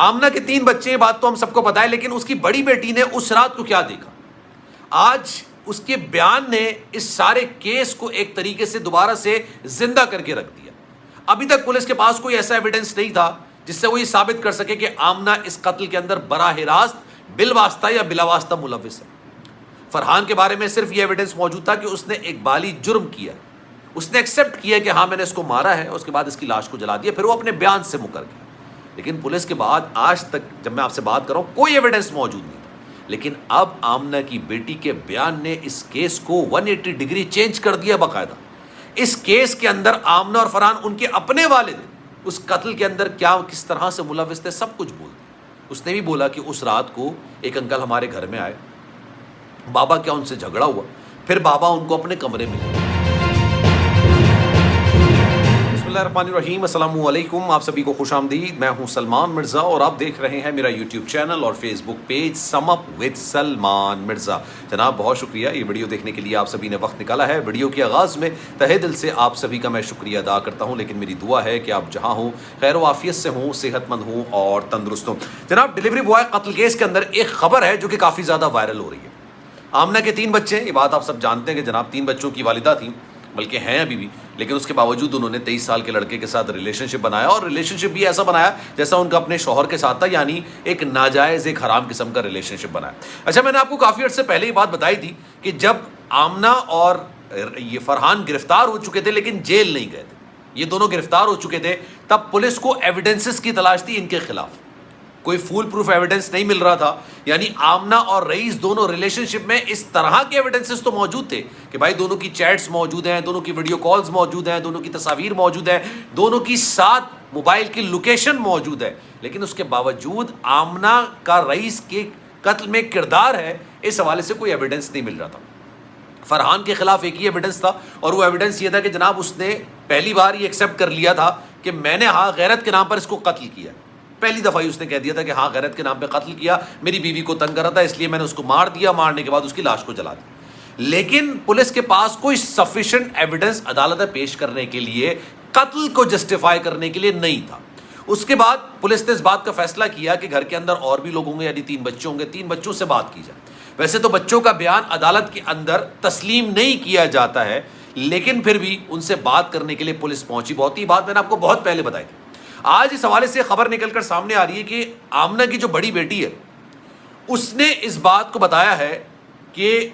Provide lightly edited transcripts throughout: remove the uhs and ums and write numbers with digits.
آمنہ کے 3 بچے، بات تو ہم سب کو پتا ہے، لیکن اس کی بڑی بیٹی نے اس رات کو کیا دیکھا، آج اس کے بیان نے اس سارے کیس کو ایک طریقے سے دوبارہ سے زندہ کر کے رکھ دیا۔ ابھی تک پولیس کے پاس کوئی ایسا ایویڈنس نہیں تھا جس سے وہ یہ ثابت کر سکے کہ آمنہ اس قتل کے اندر براہ راست، بالواسطہ یا بلا واسطہ ملوث ہے۔ فرحان کے بارے میں صرف یہ ایویڈنس موجود تھا کہ اس نے ایک بالی جرم کیا، اس نے ایکسیپٹ کیا کہ ہاں میں نے اس کو مارا ہے، اس کے بعد اس کی لاش کو جلا دیا، پھر وہ اپنے بیان سے مکر گیا۔ لیکن پولیس کے بعد آج تک جب میں آپ سے بات کر رہا ہوں کوئی ایویڈنس موجود نہیں تھا، لیکن اب آمنہ کی بیٹی کے بیان نے اس کیس کو 180 ڈگری چینج کر دیا باقاعدہ۔ اس کیس کے اندر آمنہ اور فرحان، ان کے اپنے والد، اس قتل کے اندر کیا کس طرح سے ملوث تھے سب کچھ بول دیا۔ اس نے بھی بولا کہ اس رات کو ایک انکل ہمارے گھر میں آئے، بابا کیا ان سے جھگڑا ہوا، پھر بابا ان کو اپنے کمرے میں لے گئے۔ بسم اللہ الرحمن الرحیم، السلام علیکم، آپ سبھی کو خوش آمدید۔ میں ہوں سلمان مرزا اور آپ دیکھ رہے ہیں میرا یوٹیوب چینل اور Facebook page sum up with Salman Mirza. جناب بہت شکریہ یہ ویڈیو دیکھنے کے لیے، آپ سبھی نے وقت نکالا ہے۔ ویڈیو کے آغاز میں تہہ دل سے آپ سبھی کا میں شکریہ ادا کرتا ہوں، لیکن میری دعا ہے کہ آپ جہاں ہوں خیر و عافیت سے ہوں، صحت مند ہوں اور تندرست ہوں۔ جناب ڈیلیوری بوائے قتل کیس کے اندر ایک خبر ہے جو کہ کافی زیادہ وائرل ہو رہی ہے۔ آمنہ کے 3 بچے ہیں، یہ بات آپ سب جانتے ہیں کہ جناب 3 بچوں کی والدہ تھیں، بلکہ ہیں ابھی بھی، لیکن اس کے باوجود انہوں نے 23 سال کے لڑکے کے ساتھ ریلیشن شپ بنایا، اور ریلیشن شپ بھی ایسا بنایا جیسا ان کا اپنے شوہر کے ساتھ تھا، یعنی ایک ناجائز، ایک حرام قسم کا ریلیشن شپ بنایا۔ اچھا، میں نے آپ کو کافی عرصے پہلے یہ بات بتائی تھی کہ جب آمنہ اور یہ فرحان گرفتار ہو چکے تھے لیکن جیل نہیں گئے تھے، یہ دونوں گرفتار ہو چکے تھے، تب پولیس کو ایویڈنسز کی تلاش تھی ان کے خلاف، کوئی فول پروف ایویڈنس نہیں مل رہا تھا۔ یعنی آمنہ اور رئیس دونوں ریلیشن شپ میں اس طرح کے ایویڈنسز تو موجود تھے کہ بھائی دونوں کی چیٹس موجود ہیں، دونوں کی ویڈیو کالز موجود ہیں، دونوں کی تصاویر موجود ہیں، دونوں کی ساتھ موبائل کی لوکیشن موجود ہے، لیکن اس کے باوجود آمنہ کا رئیس کے قتل میں کردار ہے، اس حوالے سے کوئی ایویڈنس نہیں مل رہا تھا۔ فرحان کے خلاف ایک ہی ایویڈنس تھا، اور وہ ایویڈنس یہ تھا کہ جناب اس نے پہلی بار یہ ایکسیپٹ کر لیا تھا کہ میں نے ہاں غیرت کے نام پر اس کو قتل کیا، پہلی دفعہ ہی اس نے کہہ دیا تھا کہ ہاں غیرت کے نام پہ قتل کیا، میری بیوی کو تنگ کر رہا تھا اس لیے میں نے اس کو مار دیا، مارنے کے بعد اس کی لاش کو جلا دیا۔ لیکن پولیس کے پاس کوئی سفیشینٹ ایویڈنس عدالت میں پیش کرنے کے لیے، قتل کو جسٹیفائی کرنے کے لیے نہیں تھا۔ اس کے بعد پولیس نے اس بات کا فیصلہ کیا کہ گھر کے اندر اور بھی لوگ ہوں گے، یعنی 3 بچے ہوں گے، 3 بچوں سے بات کی جائے۔ ویسے تو بچوں کا بیان عدالت کے اندر تسلیم نہیں کیا جاتا ہے، لیکن پھر بھی ان سے بات کرنے کے لیے پولیس پہنچی۔ بہت ہی بات میں نے آپ کو بہت پہلے بتائی تھی۔ آج اس حوالے سے خبر نکل کر سامنے آ رہی ہے کہ آمنہ کی جو بڑی بیٹی ہے اس نے اس بات کو بتایا ہے کہ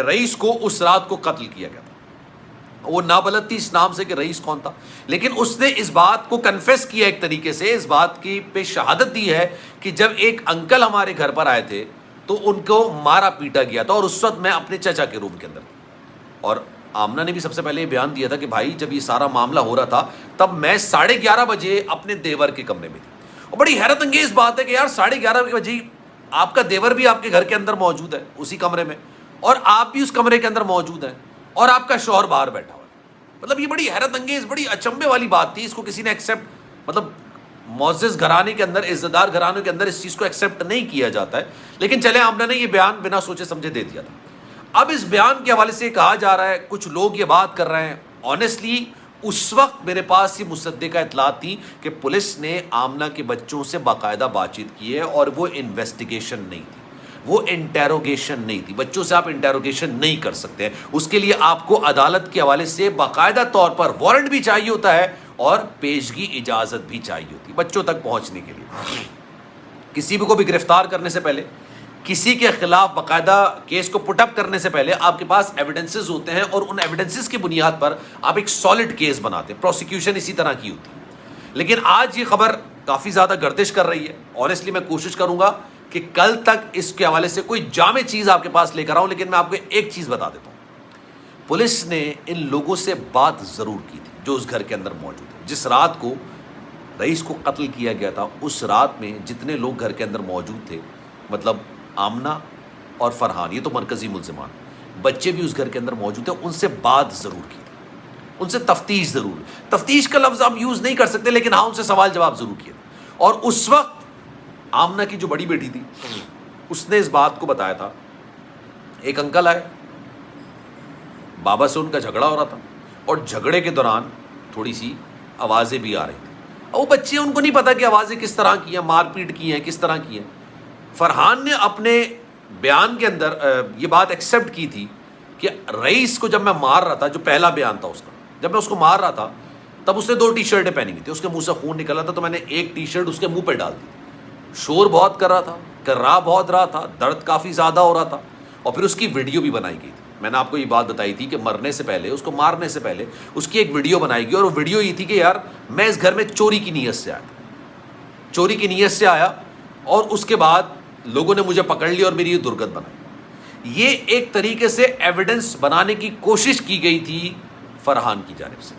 رئیس کو اس رات کو قتل کیا گیا تھا۔ وہ نابلد تھی اس نام سے کہ رئیس کون تھا، لیکن اس نے اس بات کو کنفیس کیا، ایک طریقے سے اس بات کی پہ شہادت دی ہے کہ جب ایک انکل ہمارے گھر پر آئے تھے تو ان کو مارا پیٹا گیا تھا، اور اس وقت میں اپنے چچا کے روم کے اندر تھا۔ اور آمنہ نے بھی سب سے پہلے یہ بیان دیا تھا کہ بھائی جب یہ سارا معاملہ ہو رہا تھا تب میں 11:30 بجے اپنے دیور کے کمرے میں تھی۔ اور بڑی حیرت انگیز بات ہے کہ یار 11:30 بجے آپ کا دیور بھی آپ کے گھر کے اندر موجود ہے اسی کمرے میں، اور آپ بھی اس کمرے کے اندر موجود ہیں، اور آپ کا شوہر باہر بیٹھا ہوا ہے۔ مطلب یہ بڑی حیرت انگیز، بڑی اچنبھے والی بات تھی۔ اس کو کسی نے ایکسیپٹ، مطلب معزز گھرانے کے اندر، عزت دار گھرانوں کے اندر اس چیز کو ایکسیپٹ نہیں کیا جاتا ہے، لیکن چلے آمنہ نے یہ بیان بنا سوچے سمجھے دے دیا تھا۔ اب اس بیان کے حوالے سے کہا جا رہا ہے، کچھ لوگ یہ بات کر رہے ہیں، آنیسٹلی اس وقت میرے پاس یہ مصدقہ اطلاعات تھی کہ پولیس نے آمنہ کے بچوں سے باقاعدہ بات چیت کی ہے، اور وہ انویسٹیگیشن نہیں تھی، وہ انٹیروگیشن نہیں تھی۔ بچوں سے آپ انٹیروگیشن نہیں کر سکتے ہیں، اس کے لیے آپ کو عدالت کے حوالے سے باقاعدہ طور پر وارنٹ بھی چاہیے ہوتا ہے اور پیشگی اجازت بھی چاہیے ہوتی ہے بچوں تک پہنچنے کے لیے۔ کسی بھی کو بھی گرفتار کرنے سے پہلے، کسی کے خلاف باقاعدہ کیس کو پٹ اپ کرنے سے پہلے آپ کے پاس ایویڈنسز ہوتے ہیں، اور ان ایویڈنسز کی بنیاد پر آپ ایک سالڈ کیس بناتے ہیں۔ پروسیکیوشن اسی طرح کی ہوتی ہے، لیکن آج یہ خبر کافی زیادہ گردش کر رہی ہے۔ آنیسٹلی میں کوشش کروں گا کہ کل تک اس کے حوالے سے کوئی جامع چیز آپ کے پاس لے کر آؤں، لیکن میں آپ کو ایک چیز بتا دیتا ہوں، پولیس نے ان لوگوں سے بات ضرور کی تھی جو اس گھر کے اندر موجود ہیں۔ جس رات کو رئیس کو قتل کیا گیا تھا، اس رات میں جتنے لوگ گھر کے اندر موجود تھے، مطلب آمنہ اور فرحان، یہ تو مرکزی ملزمان، بچے بھی اس گھر کے اندر موجود ہیں، ان سے بات ضرور کی تھی، ان سے تفتیش ضرور، تفتیش کا لفظ آپ یوز نہیں کر سکتے، لیکن ہاں ان سے سوال جواب ضرور کیے تھے۔ اور اس وقت آمنہ کی جو بڑی بیٹی تھی اس نے اس بات کو بتایا تھا، ایک انکل آئے، بابا سے ان کا جھگڑا ہو رہا تھا، اور جھگڑے کے دوران تھوڑی سی آوازیں بھی آ رہی تھیں، وہ بچے ان کو نہیں پتا کہ آوازیں کس طرح کی ہیں، مار پیٹ کی ہیں، کس طرح کی ہیں. فرحان نے اپنے بیان کے اندر یہ بات ایکسیپٹ کی تھی کہ رئیس کو جب میں مار رہا تھا، جو پہلا بیان تھا اس کا، جب میں اس کو مار رہا تھا تب اس نے 2 ٹی شرٹیں پہنی ہوئی تھی، اس کے منہ سے خون نکل رہا تھا، تو میں نے ایک ٹی شرٹ اس کے منہ پہ ڈال دی. شور بہت کر رہا تھا، کرا بہت رہا تھا، درد کافی زیادہ ہو رہا تھا، اور پھر اس کی ویڈیو بھی بنائی گئی تھی. میں نے آپ کو یہ بات بتائی تھی کہ مرنے سے پہلے، اس کو مارنے سے پہلے اس کی ایک ویڈیو بنائی گئی، اور وہ ویڈیو یہ تھی کہ یار میں اس گھر میں چوری کی نیت سے آیا تھا، چوری کی نیت سے آیا، اور اس کے بعد لوگوں نے مجھے پکڑ لیا اور میری یہ درگت بنائی. یہ ایک طریقے سے ایویڈنس بنانے کی کوشش کی گئی تھی فرحان کی جانب سے،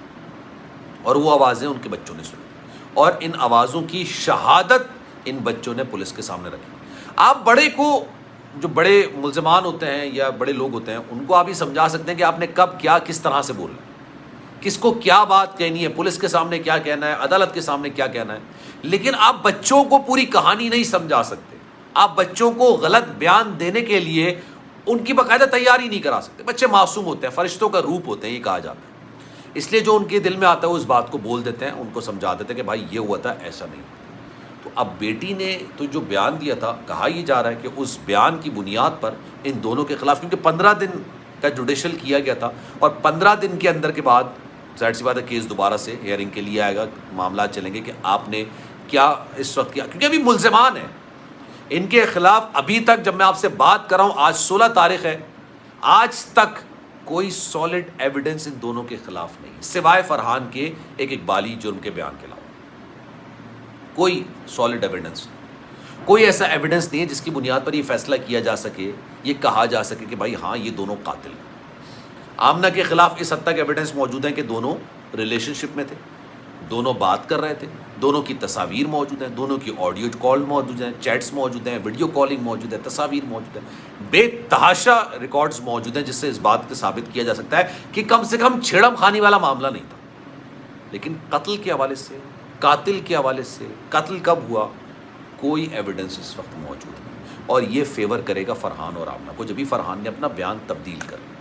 اور وہ آوازیں ان کے بچوں نے سنی، اور ان آوازوں کی شہادت ان بچوں نے پولیس کے سامنے رکھی. آپ بڑے کو، جو بڑے ملزمان ہوتے ہیں یا بڑے لوگ ہوتے ہیں، ان کو آپ یہ سمجھا سکتے ہیں کہ آپ نے کب کیا کس طرح سے بولنا ہے، کس کو کیا بات کہنی ہے، پولیس کے سامنے کیا کہنا ہے، عدالت کے سامنے کیا کہنا ہے. لیکن آپ بچوں کو پوری کہانی نہیں سمجھا سکتے. آپ بچوں کو غلط بیان دینے کے لیے ان کی باقاعدہ تیاری نہیں کرا سکتے. بچے معصوم ہوتے ہیں، فرشتوں کا روپ ہوتے ہیں، یہ کہا جاتا ہے. اس لیے جو ان کے دل میں آتا ہے وہ اس بات کو بول دیتے ہیں، ان کو سمجھا دیتے ہیں کہ بھائی یہ ہوا تھا، ایسا نہیں. تو اب بیٹی نے تو جو بیان دیا تھا، کہا یہ جا رہا ہے کہ اس بیان کی بنیاد پر ان دونوں کے خلاف، کیونکہ 15 دن کا جوڈیشل کیا گیا تھا، اور 15 دن کے اندر کے بعد ظاہر سی بات ہے کیس دوبارہ سے ہیئرنگ کے لیے آئے گا، معاملات چلیں گے کہ آپ نے کیا اس وقت کیا، کیونکہ ابھی ملزمان ہیں ان کے خلاف. ابھی تک جب میں آپ سے بات کر رہا ہوں، آج 16 تاریخ ہے، آج تک کوئی سالڈ ایویڈنس ان دونوں کے خلاف نہیں، سوائے فرحان کے ایک اقبالی جرم کے بیان کے علاوہ کوئی سالڈ ایویڈنس نہیں. کوئی ایسا ایویڈنس نہیں ہے جس کی بنیاد پر یہ فیصلہ کیا جا سکے، یہ کہا جا سکے کہ بھائی ہاں یہ دونوں قاتل ہیں. آمنہ کے خلاف اس حد تک ایویڈنس موجود ہیں کہ دونوں ریلیشن شپ میں تھے، دونوں بات کر رہے تھے، دونوں کی تصاویر موجود ہیں، دونوں کی آڈیو کال موجود ہیں، چیٹس موجود ہیں، ویڈیو کالنگ موجود ہے، تصاویر موجود ہیں، بے تحاشا ریکارڈز موجود ہیں، جس سے اس بات کو ثابت کیا جا سکتا ہے کہ کم سے کم چھیڑم خانی والا معاملہ نہیں تھا. لیکن قتل کے حوالے سے، قاتل کے حوالے سے، قتل کب ہوا، کوئی ایویڈنس اس وقت موجود نہیں. اور یہ فیور کرے گا فرحان اور آمنہ کو، جبھی فرحان نے اپنا بیان تبدیل کر لیا.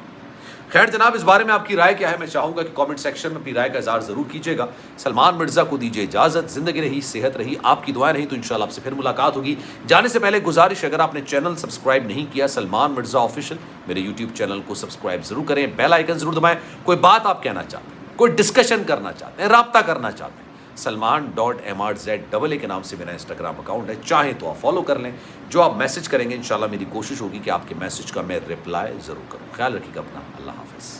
خیر جناب، اس بارے میں آپ کی رائے کیا ہے؟ میں چاہوں گا کہ کامنٹ سیکشن میں اپنی رائے کا اظہار ضرور کیجیے گا. سلمان مرزا کو دیجیے اجازت. زندگی رہی، صحت رہی، آپ کی دعائیں رہی تو انشاءاللہ آپ سے پھر ملاقات ہوگی. جانے سے پہلے گزارش، اگر آپ نے چینل سبسکرائب نہیں کیا سلمان مرزا آفیشیل، میرے یوٹیوب چینل کو سبسکرائب ضرور کریں، بیل آئیکن ضرور دبائیں. کوئی بات آپ کہنا چاہتے ہیں، کوئی ڈسکشن کرنا چاہتے ہیں، رابطہ کرنا چاہتے ہیں، Salman.MRZ کے نام سے میرا انسٹاگرام اکاؤنٹ ہے، چاہیں تو آپ فالو کر لیں. جو آپ میسج کریں گے انشاءاللہ میری کوشش ہوگی کہ آپ کے میسج کا میں رپلائی ضرور کروں. خیال رکھیے گا اپنا. اللہ حافظ.